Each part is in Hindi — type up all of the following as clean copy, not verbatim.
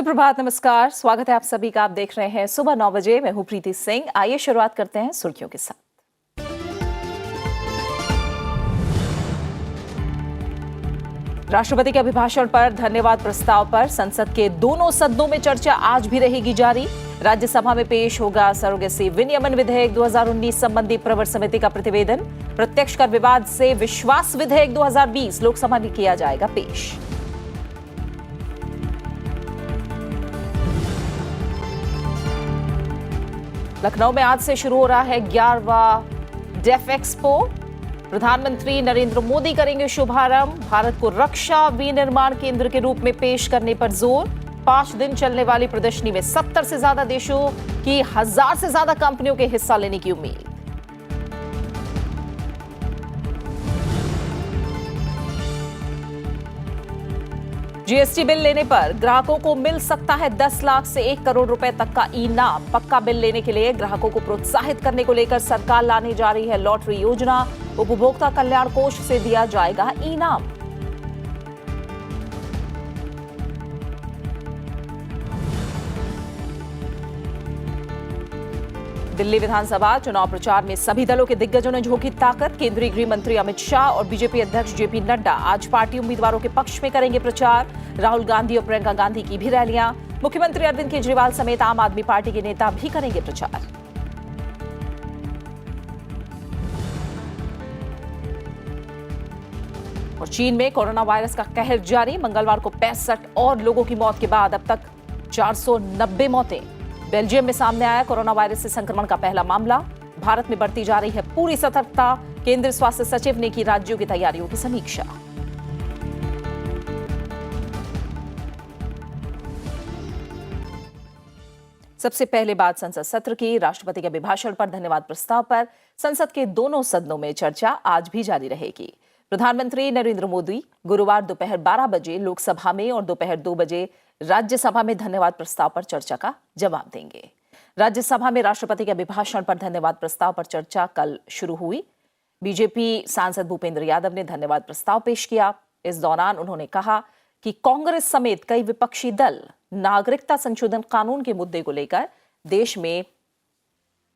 सुप्रभात, नमस्कार, स्वागत है आप सभी का। आप देख रहे हैं सुबह 9 बजे। मैं हूं प्रीति सिंह। आइए शुरुआत करते हैं सुर्खियों के साथ। राष्ट्रपति के अभिभाषण पर धन्यवाद प्रस्ताव पर संसद के दोनों सदनों में चर्चा आज भी रहेगी जारी। राज्यसभा में पेश होगा सरोगेसी विनियमन विधेयक 2019 संबंधी प्रवर समिति का प्रतिवेदन। प्रत्यक्ष कर विवाद से विश्वास विधेयक 2020 लोकसभा में किया जाएगा पेश। लखनऊ में आज से शुरू हो रहा है 11वां डेफ एक्सपो। प्रधानमंत्री नरेंद्र मोदी करेंगे शुभारंभ। भारत को रक्षा विनिर्माण केंद्र के रूप में पेश करने पर जोर। 5 दिन चलने वाली प्रदर्शनी में 70 से ज्यादा देशों की 1000 से ज्यादा कंपनियों के हिस्सा लेने की उम्मीद। जीएसटी बिल लेने पर ग्राहकों को मिल सकता है 10 लाख से 1 करोड़ रुपए तक का इनाम। पक्का बिल लेने के लिए ग्राहकों को प्रोत्साहित करने को लेकर सरकार लाने जा रही है लॉटरी योजना। उपभोक्ता कल्याण कोष से दिया जाएगा इनाम। दिल्ली विधानसभा चुनाव प्रचार में सभी दलों के दिग्गजों ने झोंकी ताकत। केंद्रीय गृह मंत्री अमित शाह और बीजेपी अध्यक्ष जेपी नड्डा आज पार्टी उम्मीदवारों के पक्ष में करेंगे प्रचार। राहुल गांधी और प्रियंका गांधी की भी रैलियां। मुख्यमंत्री अरविंद केजरीवाल समेत आम आदमी पार्टी के नेता भी करेंगे प्रचार। और चीन में कोरोना वायरस का कहर जारी। मंगलवार को 65 और लोगों की मौत के बाद अब तक 490 मौतें। बेल्जियम में सामने आया कोरोना वायरस से संक्रमण का पहला मामला। भारत में बरती जा रही है पूरी सतर्कता। केंद्रीय स्वास्थ्य सचिव ने की राज्यों की तैयारियों की समीक्षा। सबसे पहले बात संसद सत्र की। राष्ट्रपति के अभिभाषण पर धन्यवाद प्रस्ताव पर संसद के दोनों सदनों में चर्चा आज भी जारी रहेगी। प्रधानमंत्री नरेंद्र मोदी गुरुवार दोपहर 12 बजे लोकसभा में और दोपहर 2 बजे राज्यसभा में धन्यवाद प्रस्ताव पर चर्चा का जवाब देंगे। राज्यसभा में राष्ट्रपति के अभिभाषण पर धन्यवाद प्रस्ताव पर चर्चा कल शुरू हुई। बीजेपी सांसद भूपेंद्र यादव ने धन्यवाद प्रस्ताव पेश किया। इस दौरान उन्होंने कहा कि कांग्रेस समेत कई विपक्षी दल नागरिकता संशोधन कानून के मुद्दे को लेकर देश में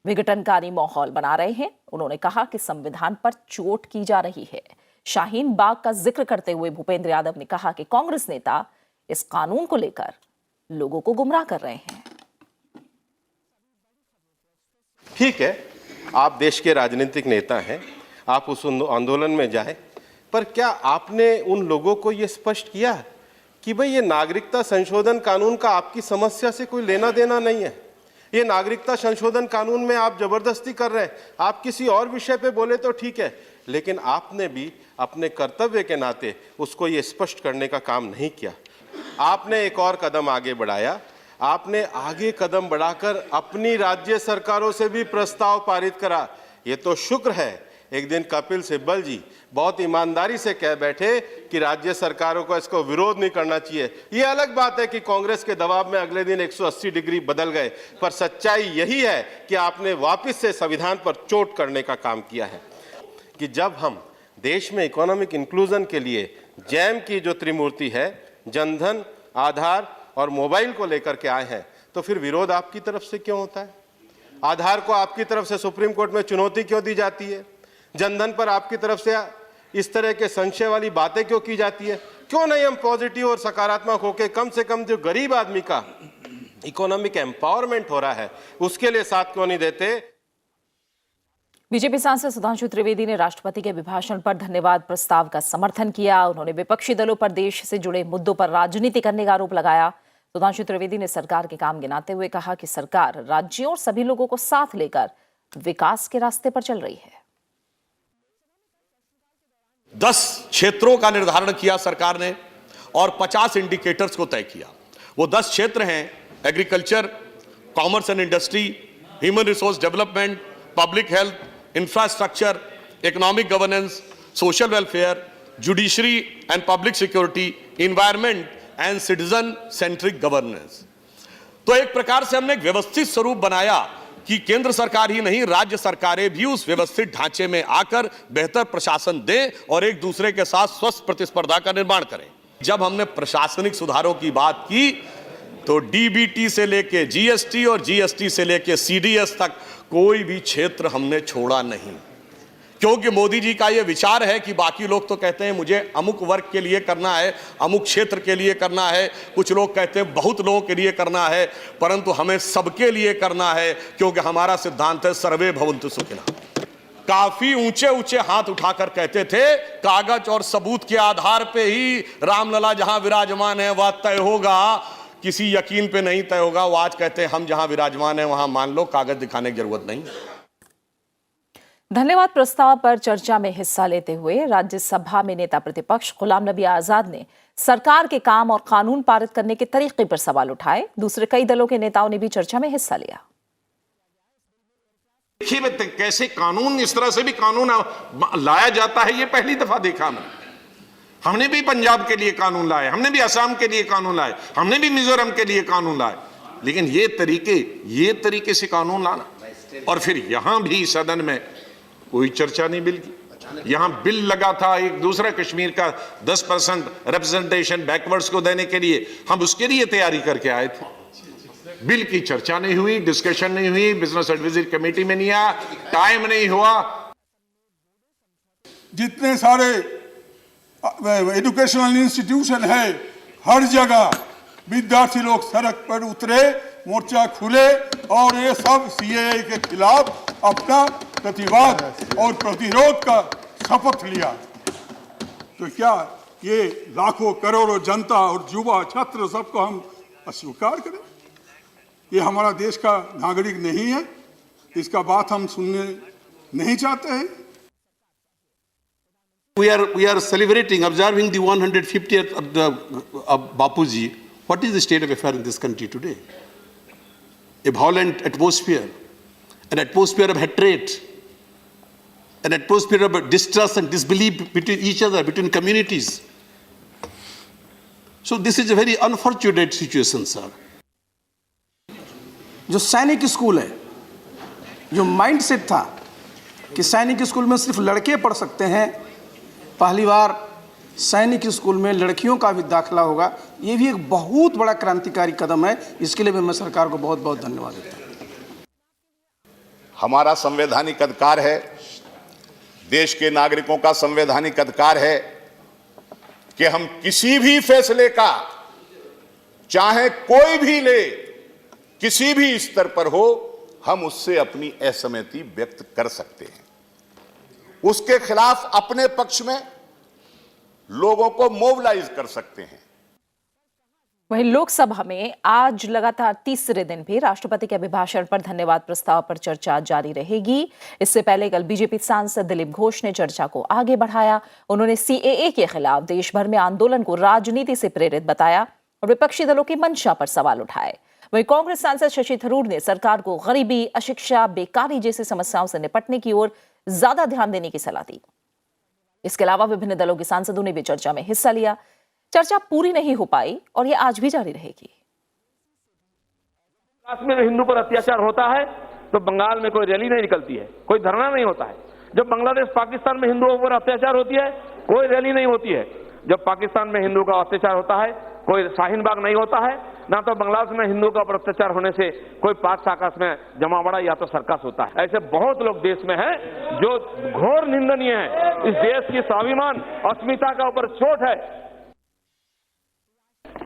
विघटनकारी माहौल बना रहे हैं। उन्होंने कहा कि संविधान पर चोट की जा रही है। शाहीन बाग का जिक्र करते हुए भूपेंद्र यादव ने कहा कि कांग्रेस नेता इस कानून को लेकर लोगों को गुमराह कर रहे हैं। ठीक है, आप देश के राजनीतिक नेता हैं, आप उस आंदोलन में जाएं, पर क्या आपने उन लोगों को यह स्पष्ट किया कि भाई ये नागरिकता संशोधन कानून का आपकी समस्या से कोई लेना देना नहीं है? ये नागरिकता संशोधन कानून में आप जबरदस्ती कर रहे हैं। आप किसी और विषय पे बोले तो ठीक है, लेकिन आपने भी अपने कर्तव्य के नाते उसको ये स्पष्ट करने का काम नहीं किया। आपने एक और कदम आगे बढ़ाया। आपने आगे कदम बढ़ाकर अपनी राज्य सरकारों से भी प्रस्ताव पारित करा। ये तो शुक्र है एक दिन कपिल सिब्बल जी बहुत ईमानदारी से कह बैठे कि राज्य सरकारों को इसको विरोध नहीं करना चाहिए। ये अलग बात है कि कांग्रेस के दबाव में अगले दिन 180 डिग्री बदल गए, पर सच्चाई यही है कि आपने वापस से संविधान पर चोट करने का काम किया है। कि जब हम देश में इकोनॉमिक इंक्लूजन के लिए जैम की जो त्रिमूर्ति है, जनधन, आधार और मोबाइल को लेकर के आए हैं, तो फिर विरोध आपकी तरफ से क्यों होता है? आधार को आपकी तरफ से सुप्रीम कोर्ट में चुनौती क्यों दी जाती है? जनधन पर आपकी तरफ से इस तरह के संशय वाली बातें क्यों की जाती है? क्यों नहीं हम पॉजिटिव और सकारात्मक होकर कम से कम जो गरीब आदमी का इकोनॉमिक एम्पावरमेंट हो रहा है उसके लिए साथ क्यों नहीं देते? बीजेपी सांसद सुधांशु त्रिवेदी ने राष्ट्रपति के अभिभाषण पर धन्यवाद प्रस्ताव का समर्थन किया। उन्होंने विपक्षी दलों पर देश से जुड़े मुद्दों पर राजनीति करने का आरोप लगाया। सुधांशु त्रिवेदी ने सरकार के काम गिनाते हुए कहा कि सरकार राज्यों और सभी लोगों को साथ लेकर विकास के रास्ते पर चल रही है। 10 क्षेत्रों का निर्धारण किया सरकार ने और 50 इंडिकेटर्स को तय किया। वो 10 क्षेत्र हैं: agriculture, commerce and industry, human resource development, public health, infrastructure, economic governance, social welfare, judiciary and public security, environment and citizen centric governance. तो एक प्रकार से हमने एक व्यवस्थित स्वरूप बनाया कि केंद्र सरकार ही नहीं, राज्य सरकारें भी उस व्यवस्थित ढांचे में आकर बेहतर प्रशासन दें और एक दूसरे के साथ स्वस्थ प्रतिस्पर्धा का निर्माण करें। जब हमने प्रशासनिक सुधारों की बात की तो डीबीटी से लेके जीएसटी और जीएसटी से लेके सीडीएस तक कोई भी क्षेत्र हमने छोड़ा नहीं, क्योंकि मोदी जी का यह विचार है कि बाकी लोग तो कहते हैं मुझे अमुक वर्ग के लिए करना है, अमुक क्षेत्र के लिए करना है, कुछ लोग कहते हैं बहुत लोगों के लिए करना है, परंतु हमें सबके लिए करना है, क्योंकि हमारा सिद्धांत है सर्वे भवन्तु सुखिनः। काफी ऊंचे ऊंचे हाथ उठाकर कहते थे कागज और सबूत के आधार पे ही रामलला जहां विराजमान है वह तय होगा, किसी यकीन पे नहीं तय होगा। वो आज कहते हैं हम जहां विराजमान है वहां मान लो, कागज दिखाने की जरूरत नहीं। धन्यवाद प्रस्ताव पर चर्चा में हिस्सा लेते हुए राज्यसभा में नेता प्रतिपक्ष गुलाम नबी आजाद ने सरकार के काम और कानून पारित करने के तरीके पर सवाल उठाए। दूसरे कई दलों के नेताओं ने भी चर्चा में हिस्सा लिया। देखिए कैसे कानून, इस तरह से भी कानून लाया जाता है, ये पहली दफा देखा मैंने। हमने भी पंजाब के लिए कानून लाए, हमने भी असम के लिए कानून लाए, हमने भी मिजोरम के लिए कानून लाए, लेकिन ये तरीके से कानून लाना, और फिर यहां भी सदन में कोई चर्चा नहीं बिल की। यहां बिल लगा था एक दूसरा कश्मीर का 10% रिप्रेजेंटेशन बैकवर्ड्स को देने के लिए, हम उसके लिए तैयारी करके आए थे। बिल की चर्चा नहीं हुई, डिस्कशन नहीं हुई, बिजनेस एडवाइजरी कमेटी में नहीं आया, टाइम नहीं हुआ। जितने सारे एजुकेशनल इंस्टीट्यूशन है, हर जगह विद्यार्थी लोग सड़क पर उतरे, मोर्चा खुले और ये सब सीएए के खिलाफ अपना प्रतिवाद और प्रतिरोध का शपथ लिया। तो क्या ये लाखों करोड़ों जनता और युवा छात्र सबको हम अस्वीकार करें? ये हमारा देश का नागरिक नहीं है, इसका बात हम सुनने नहीं चाहते हैं। We are celebrating, observing the 150th of Bapuji. What is the state of affairs in this country today? A violent atmosphere, an atmosphere of hatred, an atmosphere of distrust and disbelief between each other, between communities. So this is a very unfortunate situation, sir. जो सैनिक स्कूल है, जो माइंडसेट था कि सैनिक स्कूल में सिर्फ लड़के पढ़ सकते हैं, पहली बार सैनिक स्कूल में लड़कियों का भी दाखिला होगा, ये भी एक बहुत बड़ा क्रांतिकारी कदम है। इसके लिए मैं सरकार को बहुत बहुत धन्यवाद देता हूँ। हमारा संवैधानिक अधिकार है, देश के नागरिकों का संवैधानिक अधिकार है कि हम किसी भी फैसले का, चाहे कोई भी ले, किसी भी स्तर पर हो, हम उससे अपनी असहमति व्यक्त कर सकते हैं। उसके खिलाफ अपने पक्ष में लोगों को मोबिलाइज कर सकते हैं। वहीं लोकसभा में आज लगातार तीसरे दिन भी राष्ट्रपति के अभिभाषण पर धन्यवाद प्रस्ताव पर चर्चा जारी रहेगी। इससे पहले कल बीजेपी सांसद दिलीप घोष ने चर्चा को आगे बढ़ाया। उन्होंने सीएए के खिलाफ देश भर में आंदोलन को राजनीति से प्रेरित बताया और विपक्षी दलों की मंशा पर सवाल उठाए। वहीं कांग्रेस सांसद शशि थरूर ने सरकार को गरीबी, अशिक्षा, बेकारी जैसी समस्याओं से निपटने की ओर ज्यादा ध्यान देने की सलाह दी। इसके अलावा विभिन्न दलों के सांसदों ने भी चर्चा में हिस्सा लिया। चर्चा पूरी नहीं हो पाई और यह आज भी जारी रहेगी। में हिंदू पर अत्याचार होता है तो बंगाल में कोई रैली नहीं निकलती है, कोई धरना नहीं होता है। जब बांग्लादेश पाकिस्तान में हिंदुओं पर अत्याचार होती है, कोई रैली नहीं होती है। जब पाकिस्तान में हिंदू का अत्याचार होता है, कोई शाहीन बाग नहीं होता है, ना तो बांग्लादेश में हिंदू का अत्याचार होने से कोई पाक साकस में जमावड़ा या तो सर्कस होता है। ऐसे बहुत लोग देश में हैं जो घोर निंदनीय है। इस देश की स्वाभिमान, अस्मिता का ऊपर चोट है।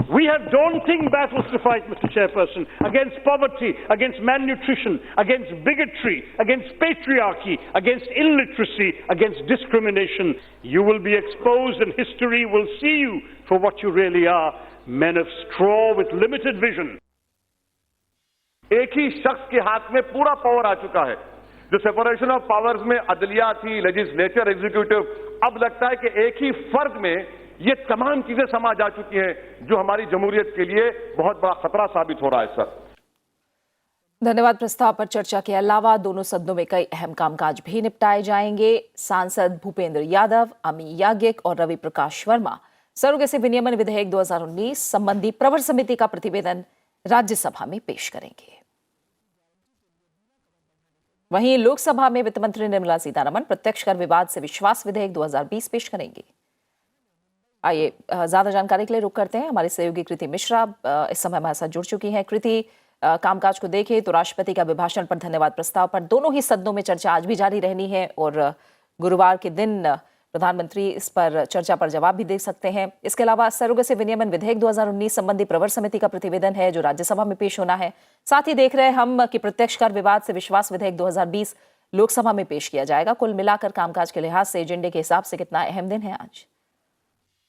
We have daunting battles to fight, Mr. Chairperson, against poverty, against malnutrition, against bigotry, against patriarchy, against illiteracy, against discrimination. You will be exposed and history will see you for what you really are, men of straw with limited vision. एक ही शख्स के हाथ में पूरा पावर आ चुका है। जो सेपरेशन ऑफ पावर्स में अदलिया थी, लेजिस्लेचर, एग्जीक्यूटिव, अब लगता है कि एक ही फर्द में ये तमाम चीजें समा जा चुकी हैं जो हमारी जमहूरियत के लिए बहुत बड़ा खतरा साबित हो रहा है। सर, धन्यवाद प्रस्ताव पर चर्चा के अलावा दोनों सदनों में कई अहम कामकाज भी निपटाए जाएंगे। सांसद भूपेंद्र यादव, अमी याज्ञिक और रवि प्रकाश वर्मा सरोगेसी विनियमन विधेयक 2019 संबंधी प्रवर समिति का प्रतिवेदन राज्यसभा में पेश करेंगे। वहीं लोकसभा में वित्त मंत्री निर्मला सीतारमण प्रत्यक्ष कर विवाद से विश्वास विधेयक 2020 पेश करेंगे। आइए ज्यादा जानकारी के लिए रुक करते हैं। हमारी सहयोगी कृति मिश्रा इस समय हमारे साथ जुड़ चुकी हैं। कृति, कामकाज को देखें तो राष्ट्रपति का अभिभाषण पर धन्यवाद प्रस्ताव पर दोनों ही सदनों में चर्चा आज भी जारी रहनी है और गुरुवार के दिन प्रधानमंत्री इस पर चर्चा पर जवाब भी दे सकते हैं। इसके अलावा सरोगेसी विनियमन विधेयक 2019 संबंधी प्रवर समिति का प्रतिवेदन है जो राज्यसभा में पेश होना है। साथ ही देख रहे हैं हम कि प्रत्यक्ष कर विवाद से विश्वास विधेयक 2020 लोकसभा में पेश किया जाएगा। कुल मिलाकर कामकाज के लिहाज से एजेंडे के हिसाब से कितना अहम दिन है आज?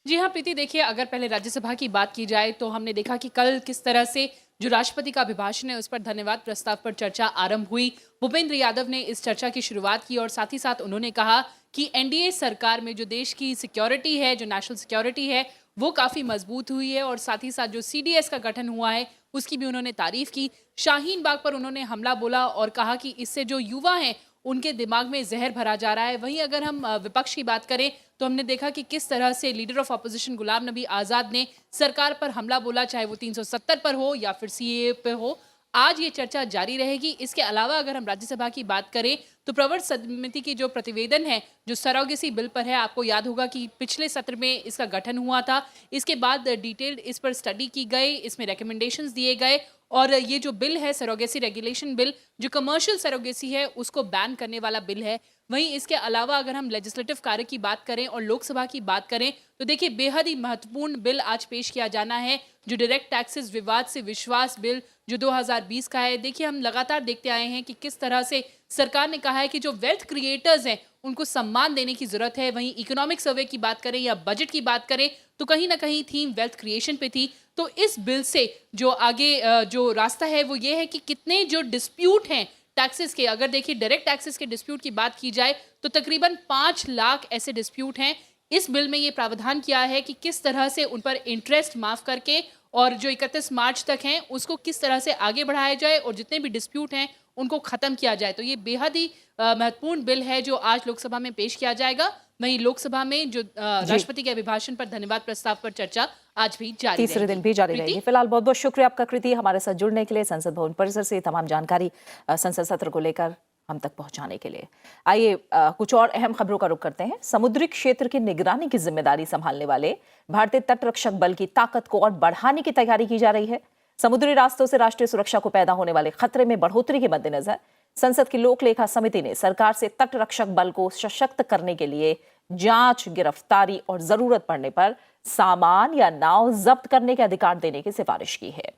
जी हाँ प्रीति, देखिए अगर पहले राज्यसभा की बात की जाए तो हमने देखा कि कल किस तरह से जो राष्ट्रपति का अभिभाषण है उस पर धन्यवाद प्रस्ताव पर चर्चा आरंभ हुई। भूपेंद्र यादव ने इस चर्चा की शुरुआत की और साथ ही साथ उन्होंने कहा कि एनडीए सरकार में जो देश की सिक्योरिटी है, जो नेशनल सिक्योरिटी है, वो काफ़ी मजबूत हुई है और साथ ही साथ जो सीडीएस का गठन हुआ है उसकी भी उन्होंने तारीफ की। शाहीन बाग पर उन्होंने हमला बोला और कहा कि इससे जो युवा हैं उनके दिमाग में जहर भरा जा रहा है। वहीं अगर हम विपक्ष की बात करें तो हमने देखा कि किस तरह से leader of opposition Ghulam Nabi Azad ने सरकार पर हमला बोला, चाहे वो 370 पर हो या फिर सीएए पे हो। आज ये चर्चा जारी रहेगी। इसके अलावा अगर हम राज्यसभा की बात करें तो प्रवर समिति की जो प्रतिवेदन है जो सरोगेसी बिल पर है, आपको याद होगा कि पिछले सत्र में इसका गठन हुआ था। इसके बाद डिटेल्ड इस पर स्टडी की गई, इसमें रिकमेंडेशंस दिए गए और ये जो बिल है सरोगेसी रेगुलेशन बिल, जो कमर्शियल सरोगेसी है उसको बैन करने वाला बिल है। वहीं इसके अलावा अगर हम लेजिस्लेटिव कार्य की बात करें और लोकसभा की बात करें तो देखिए बेहद ही महत्वपूर्ण बिल आज पेश किया जाना है, जो डायरेक्ट टैक्सेस विवाद से विश्वास बिल जो 2020 का है। देखिए हम लगातार देखते आए हैं कि किस तरह से सरकार ने कहा है कि जो वेल्थ क्रिएटर्स हैं उनको सम्मान देने की जरूरत है। वहीं इकोनॉमिक सर्वे की बात करें या बजट की बात करें तो कहीं ना कहीं थीम वेल्थ क्रिएशन पे थी। तो इस बिल से जो आगे जो रास्ता है वो ये है कि कितने जो डिस्प्यूट हैं टैक्सेस के, अगर देखिए डायरेक्ट टैक्सेस के डिस्प्यूट की बात की जाए तो तकरीबन 5 लाख ऐसे डिस्प्यूट हैं। इस बिल में ये प्रावधान किया है कि किस तरह से उन पर इंटरेस्ट माफ करके और जो 31 मार्च तक हैं उसको किस तरह से आगे बढ़ाया जाए और जितने भी डिस्प्यूट हैं उनको खत्म किया जाए। तो ये बेहद ही महत्वपूर्ण बिल है जो आज लोकसभा में पेश किया जाएगा। वहीं लोकसभा में जो राष्ट्रपति के अभिभाषण पर धन्यवाद प्रस्ताव पर चर्चा आज भी जारी रहेगी। तीसरे दिन भी जारी रहेगी। फिलहाल बहुत बहुत शुक्रिया आपका कृति, हमारे साथ जुड़ने के लिए, संसद भवन परिसर से तमाम जानकारी संसद सत्र को लेकर हम तक पहुंचाने के लिए। आइए कुछ और अहम खबरों का रुख करते हैं। समुद्री क्षेत्र की निगरानी की जिम्मेदारी संभालने वाले भारतीय तटरक्षक बल की ताकत को और बढ़ाने की तैयारी की जा रही है। समुद्री रास्तों से राष्ट्रीय सुरक्षा को पैदा होने वाले खतरे में बढ़ोतरी के मद्देनजर संसद की लोक लेखा समिति ने सरकार से तटरक्षक बल को सशक्त करने के लिए जांच, गिरफ्तारी और जरूरत पड़ने पर सामान या नाव जब्त करने के अधिकार देने की सिफारिश की है।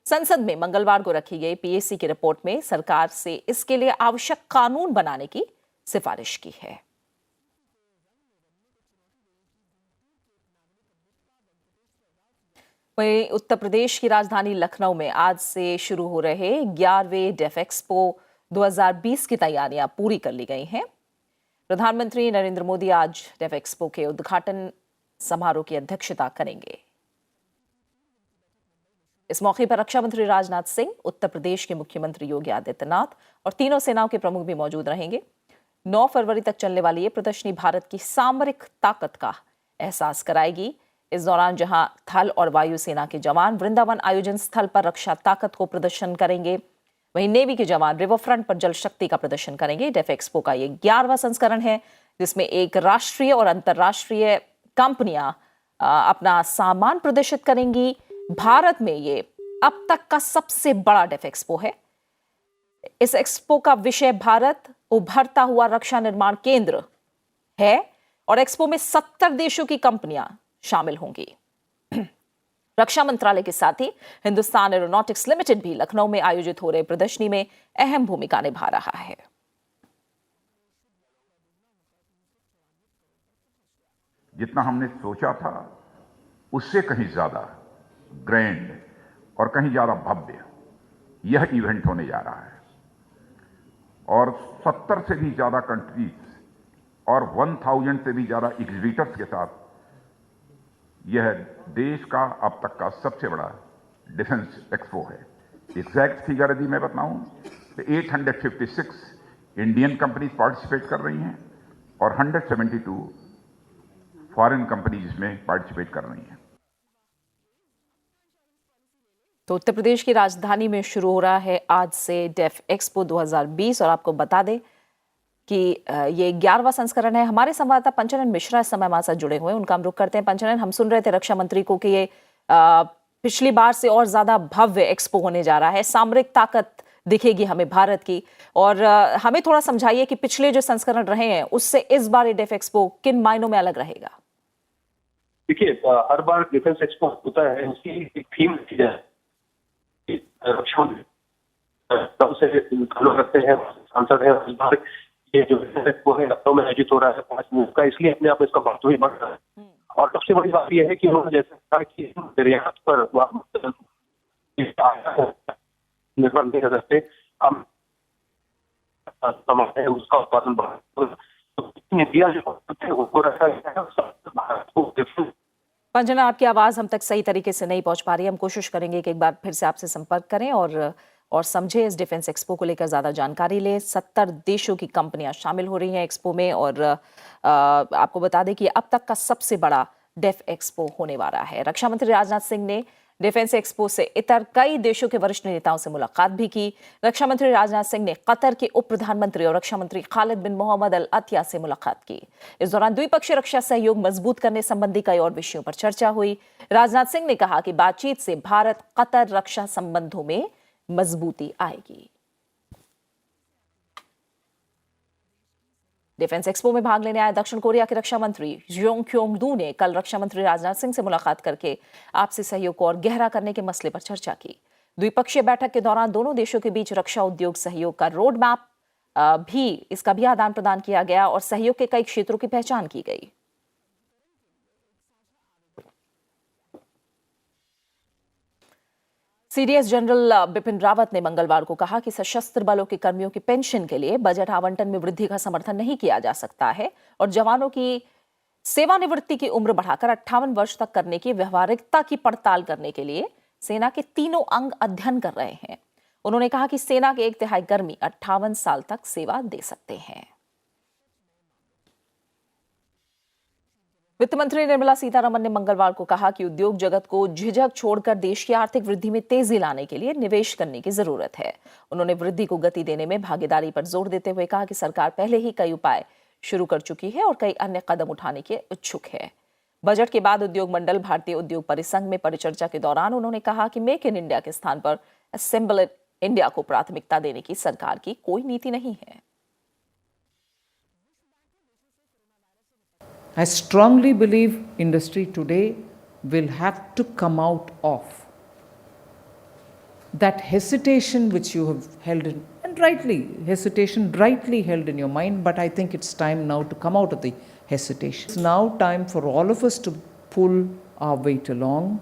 संसद में मंगलवार को रखी गई पीएसी की रिपोर्ट में सरकार से इसके लिए आवश्यक कानून बनाने की सिफारिश की है। वहीं उत्तर प्रदेश की राजधानी लखनऊ में आज से शुरू हो रहे 11वें डेफ एक्सपो 2020 की तैयारियां पूरी कर ली गई हैं। प्रधानमंत्री नरेंद्र मोदी आज डेफ एक्सपो के उद्घाटन समारोह की अध्यक्षता करेंगे। इस मौके पर रक्षा मंत्री राजनाथ सिंह, उत्तर प्रदेश के मुख्यमंत्री योगी आदित्यनाथ और तीनों सेनाओं के प्रमुख भी मौजूद रहेंगे। 9 फरवरी तक चलने वाली ये प्रदर्शनी भारत की सामरिक ताकत का एहसास कराएगी। इस दौरान जहां थल और वायु सेना के जवान वृंदावन आयोजन स्थल पर रक्षा ताकत को प्रदर्शन करेंगे, वहीं नेवी के जवान रिवर फ्रंट पर जल शक्ति का प्रदर्शन करेंगे। डेफ एक्सपो का ये 11वां संस्करण है जिसमें एक राष्ट्रीय और अंतर्राष्ट्रीय कंपनियां अपना सामान प्रदर्शित करेंगी। भारत में ये अब तक का सबसे बड़ा डेफ एक्सपो है। इस एक्सपो का विषय भारत उभरता हुआ रक्षा निर्माण केंद्र है और एक्सपो में 70 देशों की कंपनियां शामिल होंगी। रक्षा मंत्रालय के साथ ही हिंदुस्तान एरोनॉटिक्स लिमिटेड भी लखनऊ में आयोजित हो रहे प्रदर्शनी में अहम भूमिका निभा रहा है। जितना हमने सोचा था उससे कहीं ज्यादा ग्रैंड और कहीं ज्यादा भव्य यह इवेंट होने जा रहा है और 70 से भी ज्यादा कंट्रीज और 1000 से भी ज्यादा एग्जीबिटर्स के साथ यह देश का अब तक का सबसे बड़ा डिफेंस एक्सपो है। एग्जैक्ट फिगर यदि मैं बताऊं तो 856 इंडियन कंपनीज पार्टिसिपेट कर रही हैं और 172 फॉरेन कंपनीज इसमें पार्टिसिपेट कर रही हैं। तो उत्तर प्रदेश की राजधानी में शुरू हो रहा है आज से डेफ एक्सपो 2020 और आपको बता दें कि ये 11वां संस्करण है। हमारे संवाददाता पंचानन मिश्रा इस समय हमारे साथ जुड़े हुए हैं, उनका हम रुख करते हैं। पंचानन, हम सुन रहे थे रक्षा मंत्री को कि ये पिछली बार से और ज्यादा भव्य एक्सपो होने जा रहा है, सामरिक ताकत दिखेगी हमें भारत की, और हमें थोड़ा समझाइए कि पिछले जो संस्करण रहे हैं उससे इस बार ये डेफ एक्सपो किन मायनों में अलग रहेगा। देखिए, हर बार डिफेंस एक्सपो होता है, उसकी एक थीम रखी जाए, रक्षा से लोग रखते हैं, सांसद है। इस बार ये जो एक्सपो है लखनऊ में आयोजित हो रहा है 5 दिन का, इसलिए अपने आप में इसका महत्व ही बढ़ रहा है। और सबसे बड़ी बात यह है कि उन्होंने जैसे कहा कि निर्यात पर निर्भर नहीं कर सकते, हम है उसका उत्पादन बढ़ा, इंडिया जो उनको रखा गया है। पंजना, आपकी आवाज हम तक सही तरीके से नहीं पहुंच पा रही है, हम कोशिश करेंगे कि एक बार फिर से आपसे संपर्क करें और समझे इस डिफेंस एक्सपो को लेकर ज्यादा जानकारी ले। 70 देशों की कंपनियां शामिल हो रही हैं एक्सपो में, और आपको बता दें कि अब तक का सबसे बड़ा डेफ एक्सपो होने वाला है। रक्षा मंत्री राजनाथ सिंह ने डिफेंस एक्सपो से इतर कई देशों के वरिष्ठ नेताओं से मुलाकात भी की। रक्षा मंत्री राजनाथ सिंह ने कतर के उप प्रधानमंत्री और रक्षा मंत्री खालिद बिन मोहम्मद अल अतिया से मुलाकात की। इस दौरान द्विपक्षीय रक्षा सहयोग मजबूत करने संबंधी कई और विषयों पर चर्चा हुई। राजनाथ सिंह ने कहा कि बातचीत से भारत कतर रक्षा संबंधों में मजबूती आएगी। डिफेंस एक्सपो में भाग लेने आए दक्षिण कोरिया के रक्षा मंत्री योंग क्योंग दू ने कल रक्षा मंत्री राजनाथ सिंह से मुलाकात करके आपसी सहयोग को और गहरा करने के मसले पर चर्चा की। द्विपक्षीय बैठक के दौरान दोनों देशों के बीच रक्षा उद्योग सहयोग का रोड मैप इसका भी आदान प्रदान किया गया और सहयोग के कई क्षेत्रों की पहचान की गई। सीडीएस जनरल बिपिन रावत ने मंगलवार को कहा कि सशस्त्र बलों के कर्मियों की पेंशन के लिए बजट आवंटन में वृद्धि का समर्थन नहीं किया जा सकता है और जवानों की सेवानिवृत्ति की उम्र बढ़ाकर 58 वर्ष तक करने की व्यवहारिकता की पड़ताल करने के लिए सेना के तीनों अंग अध्ययन कर रहे हैं। उन्होंने कहा कि सेना के 1/3 कर्मी 58 साल तक सेवा दे सकते हैं। वित्त मंत्री निर्मला सीतारमण ने मंगलवार को कहा कि उद्योग जगत को झिझक छोड़कर देश की आर्थिक वृद्धि में तेजी लाने के लिए निवेश करने की जरूरत है। उन्होंने वृद्धि को गति देने में भागीदारी पर जोर देते हुए कहा कि सरकार पहले ही कई उपाय शुरू कर चुकी है और कई अन्य कदम उठाने के इच्छुक है। बजट के बाद उद्योग मंडल भारतीय उद्योग परिसंघ में परिचर्चा के दौरान उन्होंने कहा कि मेक इन इंडिया के स्थान पर असेंबल इंडिया को प्राथमिकता देने की सरकार की कोई नीति नहीं है। I strongly believe industry today will have to come out of that hesitation which you have held in, and rightly held in your mind, but I think it's time now to come out of the hesitation. It's now time for all of us to pull our weight along,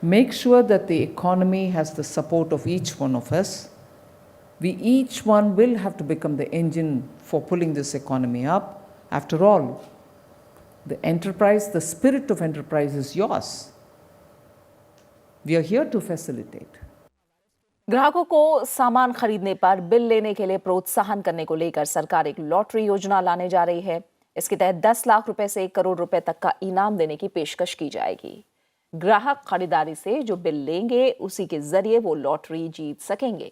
make sure that the economy has the support of each one of us. We each one will have to become the engine for pulling this economy up. After all, the enterprise, the spirit of enterprise is yours. We are here to facilitate. ग्राहकों को सामान खरीदने पर बिल लेने के लिए प्रोत्साहन करने को लेकर सरकार एक लॉटरी योजना लाने जा रही है। इसके तहत 10 लाख रुपए से 1 करोड़ रुपए तक का इनाम देने की पेशकश की जाएगी। ग्राहक खरीदारी से जो बिल लेंगे उसी के जरिए वो लॉटरी जीत सकेंगे।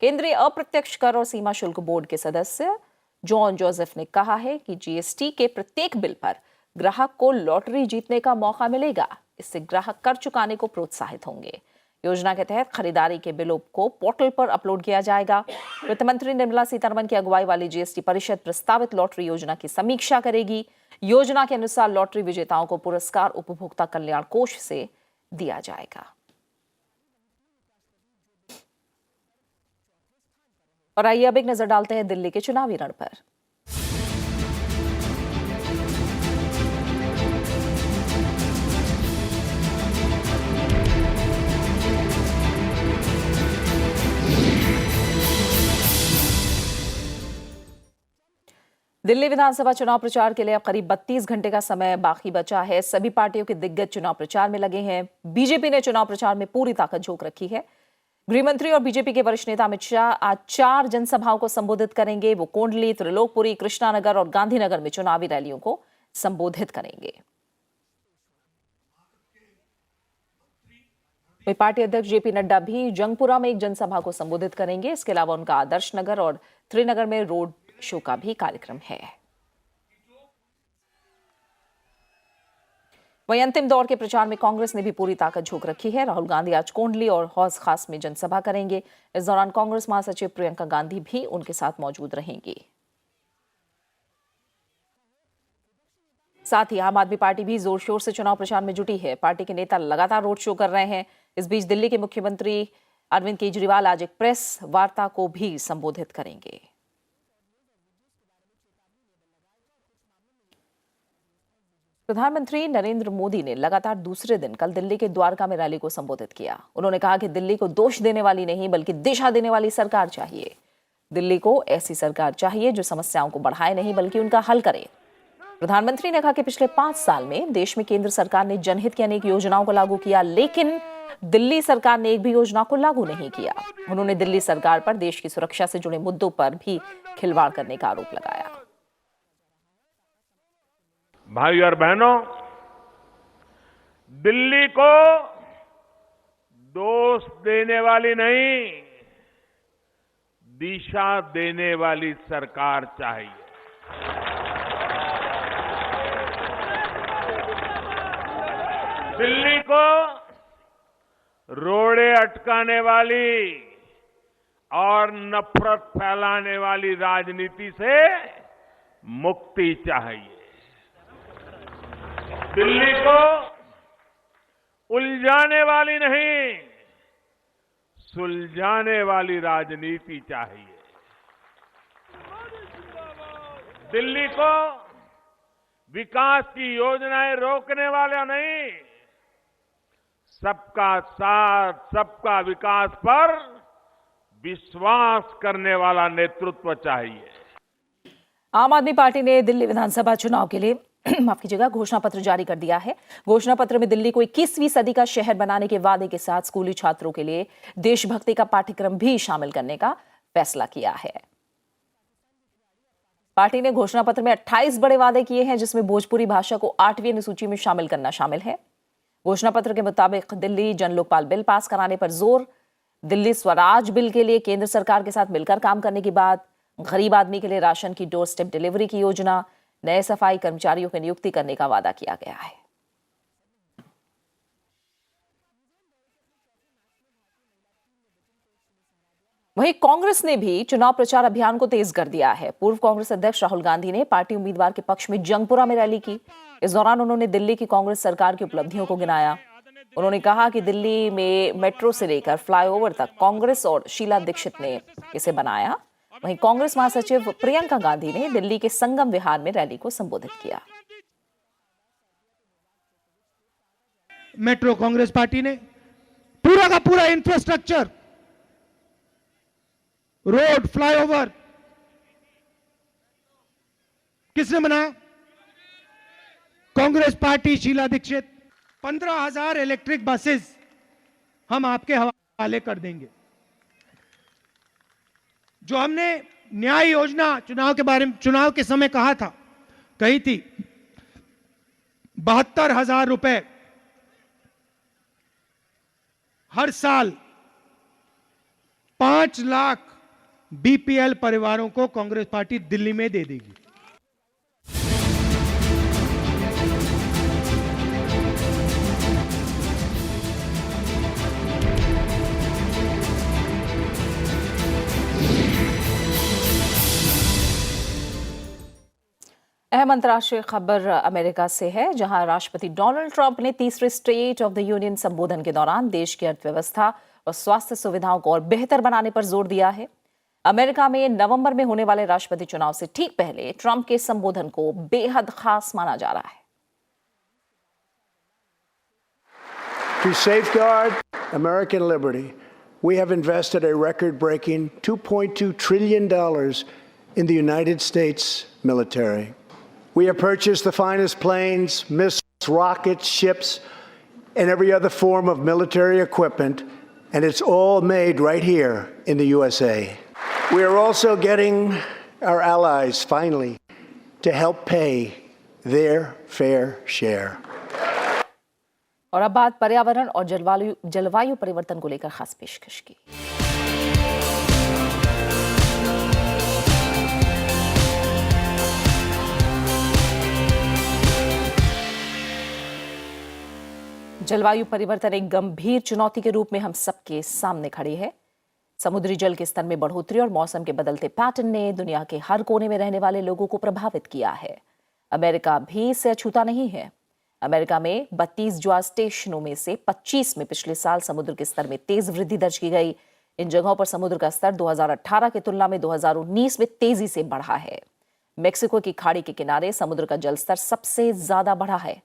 केंद्रीय अप्रत्यक्ष कर और सीमा शुल्क बोर्ड के सदस्य जॉन जोसेफ ने कहा है कि जीएसटी के प्रत्येक बिल पर ग्राहक को लॉटरी जीतने का मौका मिलेगा। इससे ग्राहक कर चुकाने को प्रोत्साहित होंगे। योजना के तहत खरीदारी के बिलों को पोर्टल पर अपलोड किया जाएगा। वित्त मंत्री निर्मला सीतारमण की अगुवाई वाली जीएसटी परिषद प्रस्तावित लॉटरी योजना की समीक्षा करेगी। योजना के अनुसार लॉटरी विजेताओं को पुरस्कार उपभोक्ता कल्याण कोष से दिया जाएगा। और आइए अब एक नजर डालते हैं दिल्ली के चुनावी रण पर। दिल्ली विधानसभा चुनाव प्रचार के लिए अब करीब 32 घंटे का समय बाकी बचा है। सभी पार्टियों के दिग्गज चुनाव प्रचार में लगे हैं। बीजेपी ने चुनाव प्रचार में पूरी ताकत झोंक रखी है। गृहमंत्री और बीजेपी के वरिष्ठ नेता अमित शाह आज 4 जनसभाओं को संबोधित करेंगे। वो कोंडली, त्रिलोकपुरी, कृष्णानगर और गांधीनगर में चुनावी रैलियों को संबोधित करेंगे। पार्टी अध्यक्ष जेपी नड्डा भी जंगपुरा में एक जनसभा को संबोधित करेंगे। इसके अलावा उनका आदर्श नगर और त्रिनगर में रोड शो का भी कार्यक्रम है। वहीं अंतिम दौर के प्रचार में कांग्रेस ने भी पूरी ताकत झोंक रखी है। राहुल गांधी आज कोंडली और हौज खास में जनसभा करेंगे। इस दौरान कांग्रेस महासचिव प्रियंका गांधी भी उनके साथ मौजूद रहेंगी। साथ ही आम आदमी पार्टी भी जोर शोर से चुनाव प्रचार में जुटी है। पार्टी के नेता लगातार रोड शो कर रहे हैं। इस बीच दिल्ली के मुख्यमंत्री अरविंद केजरीवाल आज एक प्रेस वार्ता को भी संबोधित करेंगे। प्रधानमंत्री नरेंद्र मोदी ने लगातार दूसरे दिन कल दिल्ली के द्वारका में रैली को संबोधित किया। उन्होंने कहा कि दिल्ली को दोष देने वाली नहीं बल्कि दिशा देने वाली सरकार चाहिए। दिल्ली को ऐसी सरकार चाहिए जो समस्याओं को बढ़ाए नहीं बल्कि उनका हल करे। प्रधानमंत्री ने कहा कि पिछले 5 साल में देश में केंद्र सरकार ने जनहित की अनेक योजनाओं को लागू किया, लेकिन दिल्ली सरकार ने एक भी योजना को लागू नहीं किया। उन्होंने दिल्ली सरकार पर देश की सुरक्षा से जुड़े मुद्दों पर भी खिलवाड़ करने का आरोप लगाया। भाई और बहनों, दिल्ली को दोष देने वाली नहीं, दिशा देने वाली सरकार चाहिए। दिल्ली को रोड़े अटकाने वाली और नफरत फैलाने वाली राजनीति से मुक्ति चाहिए। दिल्ली को उलझाने वाली नहीं, सुलझाने वाली राजनीति चाहिए। दिल्ली को विकास की योजनाएं रोकने वाला नहीं, सबका साथ, सबका विकास पर विश्वास करने वाला नेतृत्व चाहिए। आम आदमी पार्टी ने दिल्ली विधानसभा चुनाव के लिए माफ कीजिएगा घोषणा पत्र जारी कर दिया है। घोषणा पत्र में दिल्ली को 21वीं सदी का शहर बनाने के वादे के साथ स्कूली छात्रों के लिए देशभक्ति का पाठ्यक्रम भी शामिल करने का फैसला किया है। पार्टी ने घोषणा पत्र में 28 बड़े वादे किए हैं, जिसमें भोजपुरी भाषा को 8वीं अनुसूची में शामिल करना शामिल है। घोषणा पत्र के मुताबिक दिल्ली जन लोकपाल बिल पास कराने पर जोर, दिल्ली स्वराज बिल के लिए केंद्र सरकार के साथ मिलकर काम करने की बात, गरीब आदमी के लिए राशन की डोर स्टेप डिलीवरी की योजना, नए सफाई कर्मचारियों की नियुक्ति करने का वादा किया गया है। वहीं कांग्रेस ने भी चुनाव प्रचार अभियान को तेज कर दिया है। पूर्व कांग्रेस अध्यक्ष राहुल गांधी ने पार्टी उम्मीदवार के पक्ष में जंगपुरा में रैली की। इस दौरान उन्होंने दिल्ली की कांग्रेस सरकार की उपलब्धियों को गिनाया। उन्होंने कहा कि दिल्ली में मेट्रो से लेकर फ्लाईओवर तक कांग्रेस और शीला दीक्षित ने इसे बनाया। वहीं कांग्रेस महासचिव प्रियंका गांधी ने दिल्ली के संगम विहार में रैली को संबोधित किया। मेट्रो कांग्रेस पार्टी ने पूरा का पूरा इंफ्रास्ट्रक्चर, रोड, फ्लाईओवर किसने बनाया? Congress party, Sheila Dikshit. 15,000 electric buses हम आपके हवाले कर देंगे। जो हमने न्याय योजना चुनाव के समय कही थी 72,000 रुपए हर साल 5 लाख बीपीएल परिवारों को कांग्रेस पार्टी दिल्ली में दे देगी। अहम अंतर्राष्ट्रीय खबर अमेरिका से है, जहां राष्ट्रपति डोनाल्ड ट्रंप ने तीसरे स्टेट ऑफ द यूनियन संबोधन के दौरान देश की अर्थव्यवस्था और स्वास्थ्य सुविधाओं को और बेहतर बनाने पर जोर दिया है। अमेरिका में नवंबर में होने वाले राष्ट्रपति चुनाव से ठीक पहले ट्रंप के संबोधन को बेहद खास माना जा रहा है। To safeguard American liberty, we have invested a record-breaking $2.2 trillion in the United States military. We have purchased the finest planes, missiles, rockets, ships, and every other form of military equipment, and it's all made right here in the USA. We are also getting our allies, finally, to help pay their fair share. और अब बात पर्यावरण और जलवायु परिवर्तन को लेकर खास पेशकश की। जलवायु परिवर्तन एक गंभीर चुनौती के रूप में हम सबके सामने खड़ी है। समुद्री जल के स्तर में बढ़ोतरी और मौसम के बदलते पैटर्न ने दुनिया के हर कोने में रहने वाले लोगों को प्रभावित किया है। अमेरिका भी इससे अछूता नहीं है। अमेरिका में 32 ज्वार स्टेशनों में से 25 में पिछले साल समुद्र के स्तर में तेज वृद्धि दर्ज की गई। इन जगहों पर समुद्र का स्तर 2018 की तुलना में 2019 में तेजी से बढ़ा है। मेक्सिको की खाड़ी के किनारे समुद्र का जलस्तर सबसे ज्यादा बढ़ा है।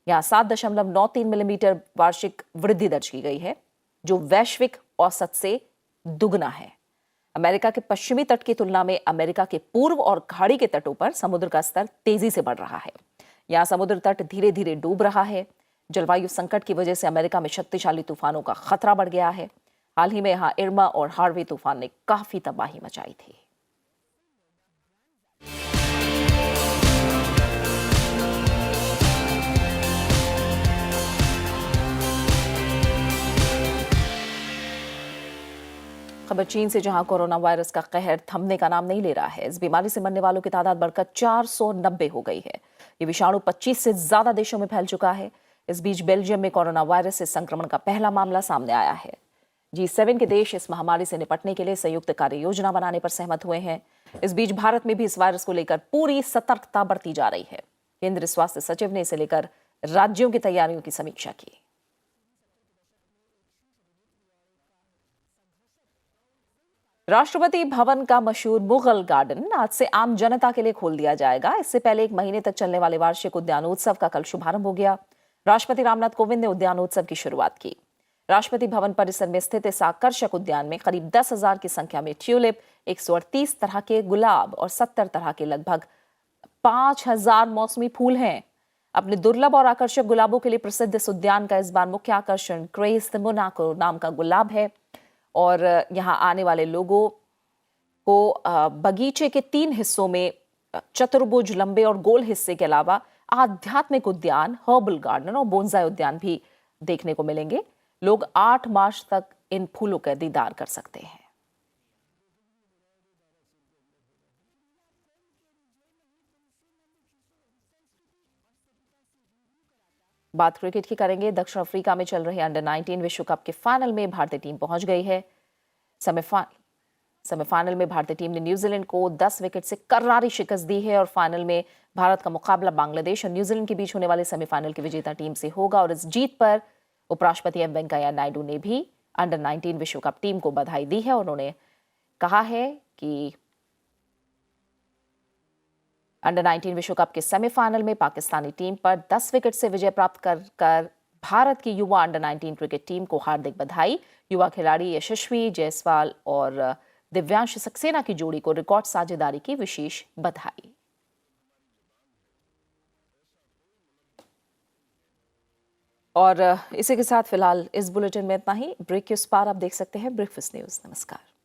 यहाँ 7.93 मिलीमीटर वार्षिक वृद्धि दर्ज की गई है, जो वैश्विक औसत से दुगना है। अमेरिका के पश्चिमी तट की तुलना में अमेरिका के पूर्व और खाड़ी के तटों पर समुद्र का स्तर तेजी से बढ़ रहा है। यहाँ समुद्र तट धीरे धीरे डूब रहा है। जलवायु संकट की वजह से अमेरिका में शक्तिशाली तूफानों का खतरा बढ़ गया है। हाल ही में यहाँ इर्मा और हार्वे तूफान ने काफी तबाही मचाई थी। खबर चीन से, जहां कोरोना वायरस का कहर थमने का नाम नहीं ले रहा है। इस बीमारी से मरने वालों की तादाद बढ़कर 490 हो गई है। ये विषाणु 25 से ज्यादा देशों में फैल चुका है। इस बीच बेल्जियम में कोरोना वायरस से संक्रमण का पहला मामला सामने आया है। G7 के देश इस महामारी से निपटने के लिए संयुक्त कार्य योजना बनाने पर सहमत हुए हैं। इस बीच भारत में भी इस वायरस को लेकर पूरी सतर्कता बरती जा रही है। केंद्रीय स्वास्थ्य सचिव ने इसे लेकर राज्यों की तैयारियों की समीक्षा की। राष्ट्रपति भवन का मशहूर मुगल गार्डन आज से आम जनता के लिए खोल दिया जाएगा। इससे पहले एक महीने तक चलने वाले वार्षिक उद्यानोत्सव का कल शुभारंभ हो गया। राष्ट्रपति रामनाथ कोविंद ने उद्यानोत्सव की शुरुआत की। राष्ट्रपति भवन परिसर में स्थित इस आकर्षक उद्यान में करीब 10,000 की संख्या में ट्यूलिप, 138 तरह के गुलाब और 70 तरह के लगभग 5,000 मौसमी फूल हैं। अपने दुर्लभ और आकर्षक गुलाबों के लिए प्रसिद्ध इस उद्यान का इस बार मुख्य आकर्षण क्रेस द मोनाको नाम का गुलाब है। और यहाँ आने वाले लोगों को बगीचे के 3 हिस्सों में चतुर्भुज लंबे और गोल हिस्से के अलावा आध्यात्मिक उद्यान, हर्बल गार्डन और बोनसाई उद्यान भी देखने को मिलेंगे। लोग 8 मार्च तक इन फूलों का दीदार कर सकते हैं। बात क्रिकेट की करेंगे। दक्षिण अफ्रीका में चल रहे अंडर 19 विश्व कप के फाइनल में भारतीय टीम पहुंच गई है। सेमीफाइनल में भारतीय टीम ने न्यूजीलैंड को 10 विकेट से करारी शिकस्त दी है और फाइनल में भारत का मुकाबला बांग्लादेश और न्यूजीलैंड के बीच होने वाले सेमीफाइनल की विजेता टीम से होगा। और इस जीत पर उपराष्ट्रपति एम वेंकैया नायडू ने भी अंडर 19 विश्व कप टीम को बधाई दी है। उन्होंने कहा है कि अंडर 19 विश्व कप के सेमीफाइनल में पाकिस्तानी टीम पर 10 विकेट से विजय प्राप्त कर भारत की युवा अंडर 19 क्रिकेट टीम को हार्दिक बधाई। युवा खिलाड़ी यशस्वी जायसवाल और दिव्यांश सक्सेना की जोड़ी को रिकॉर्ड साझेदारी की विशेष बधाई। और इसी के साथ फिलहाल इस बुलेटिन में इतना ही। ब्रेक के उस पार आप देख सकते हैं ब्रेकफास्ट न्यूज। नमस्कार।